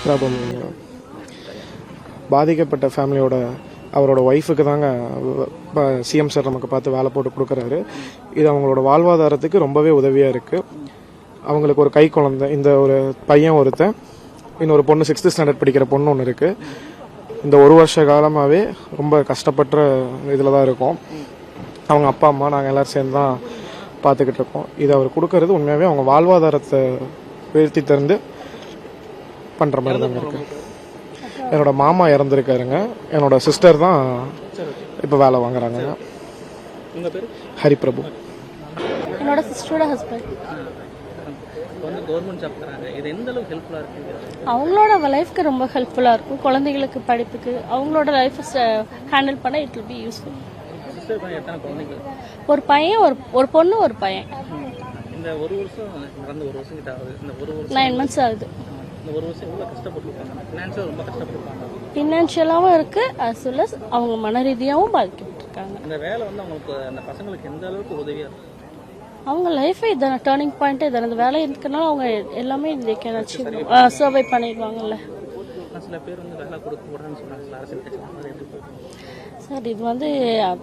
பிரபம் பாதிக்கப்பட்ட ஃபேமிலியோட அவரோட ஒய்ஃபுக்கு தாங்க சிஎம் சார் நமக்கு பார்த்து வேலை போட்டு கொடுக்குறாரு. இது அவங்களோட வாழ்வாதாரத்துக்கு ரொம்பவே உதவியாக இருக்குது. அவங்களுக்கு ஒரு கை குழந்தை, இந்த ஒரு பையன் ஒருத்தன், இன்னொரு பொண்ணு 6th ஸ்டாண்டர்ட் படிக்கிற பொண்ணு ஒன்று இருக்குது. இந்த ஒரு வருஷ காலமாகவே ரொம்ப கஷ்டப்பட்ட இதில் தான் இருக்கோம். அவங்க அப்பா அம்மா நாங்கள் எல்லோரும் சேர்ந்து தான் பார்த்துக்கிட்டு இருக்கோம். இது அவர் கொடுக்கறது உண்மையாகவே அவங்க வாழ்வாதாரத்தை உயர்த்தி தந்து பண்ணுற மாதிரி தாங்க இருக்குது. என்னோட மாமா இறந்துருக்காருங்க. என்னோட சிஸ்டர் தான் இப்போ வேலை வாங்குறாங்க. ஹரிபிரபு. என்னோட சிஸ்டரோட ஹஸ்பண்ட். அவங்களோட லைஃப்க்கு ரொம்ப ஹெல்ப்ஃபுல்லாக இருக்கும். குழந்தைகளுக்கு படிப்புக்கு அவங்களோட லைஃப் ஹேண்டில் பண்ண இட் வில் பி யூஸ்ஃபுல். ஒரு பையன், ஒரு பொண்ணு, ஒரு பையன். 9 months ஆகுது. ஃபினான்ஷியலாகவும் இருக்கு, as well as அவங்க மன ரீதியாகவும் பாதிக்கப்பட்டிருக்காங்க. இந்த வேலை வந்து அவங்களுக்கு அந்த பசங்களுக்கு எந்த அளவுக்கு உதவியா இருக்கு? அவங்க லைஃபே இதான டேர்னிங் பாயிண்ட் இதான. இந்த வேலை இருக்கனால அவங்க எல்லாமே சர்வை பண்ணிடுவாங்கல்ல. சில பேர் வந்து வேலை கொடுக்கக்கூடாதுன்னு சொன்னாங்க அரசியல் கட்சி. சார் இது வந்து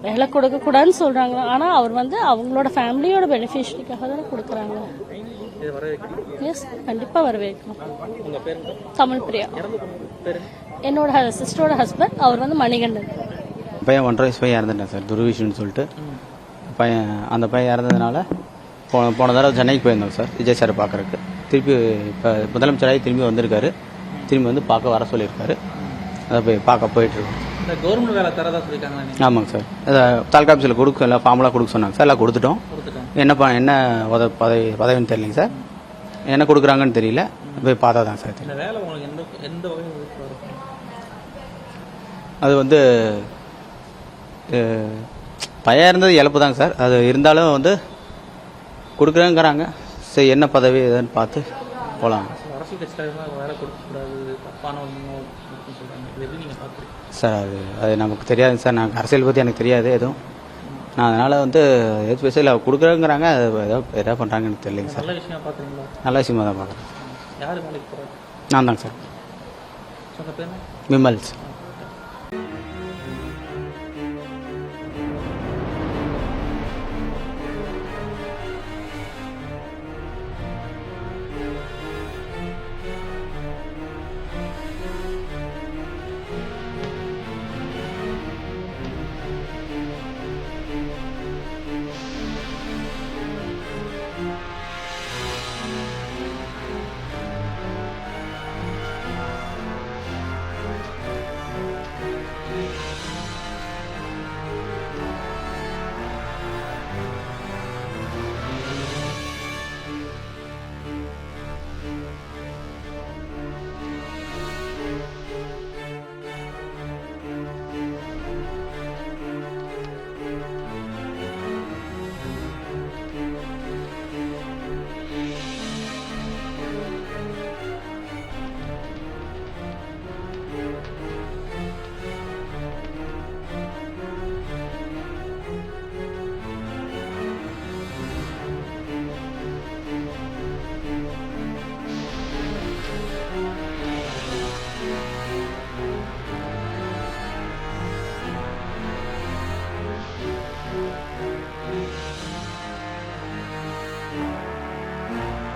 வேலை கொடுக்கக்கூடாதுன்னு சொல்றாங்க. ஆனால் அவர் வந்து அவங்களோட ஃபேமிலியோட பெனிஃபிஷரிக்காக தானே கொடுக்குறாங்க. எஸ், கண்டிப்பாக வரவேற்கணும். தமிழ் பிரியா. என்னோட சிஸ்டரோட ஹஸ்பண்ட். அவர் வந்து மணிகண்டன். பையன் 1.5 வயசு பையன் இறந்துட்டேன் சார், துர்விஷ்ணுன்னு சொல்லிட்டு. அந்த பையன் இறந்ததுனால போன தடவை சென்னைக்கு போயிருந்தோம் சார், விஜய் சார் பார்க்குறக்கு. திருப்பி இப்போ முதலமைச்சராகி திரும்பி வந்திருக்காரு. திரும்பி வந்து பார்க்க வர சொல்லியிருக்காரு. அதை போய் பார்க்க போயிட்டுருக்கோம். இந்த கவர்மெண்ட் வேலை தரதா சொல்லியிருக்காங்க. ஆமாங்க சார், தாலுக்கா ஆஃபீஸில் கொடுக்க எல்லாம் ஃபார்மெலாம் கொடுக்க சொன்னாங்க சார். எல்லாம் கொடுத்துட்டோம். என்ன பதவின்னு தெரியலைங்க சார். என்ன கொடுக்குறாங்கன்னு தெரியல, போய் பார்த்தா தான் சார் தெரியும். வேலை உங்களுக்கு எந்த வகையில் அது வந்து பையன் இருந்தது இழப்பு தாங்க சார். அது இருந்தாலும் வந்து கொடுக்குறேங்கிறாங்க. சரி, என்ன பதவி எதுன்னு பார்த்து போகலாம். அரசியல் கட்சியில் வேலை கொடுக்கக்கூடாது, தப்பான சார். அது நமக்கு தெரியாதுங்க சார். நாங்கள் அரசியல் பற்றி எனக்கு தெரியாது எதுவும். நான் அதனால் வந்து எது ஸ்பெஷல் கொடுக்குறேங்கிறாங்க. அது எதாவது பண்ணுறாங்கன்னு தெரியலைங்க சார். நல்ல விஷயமா தான் பார்க்குறேன். நான் தாங்க சார். விமல்ஸ்.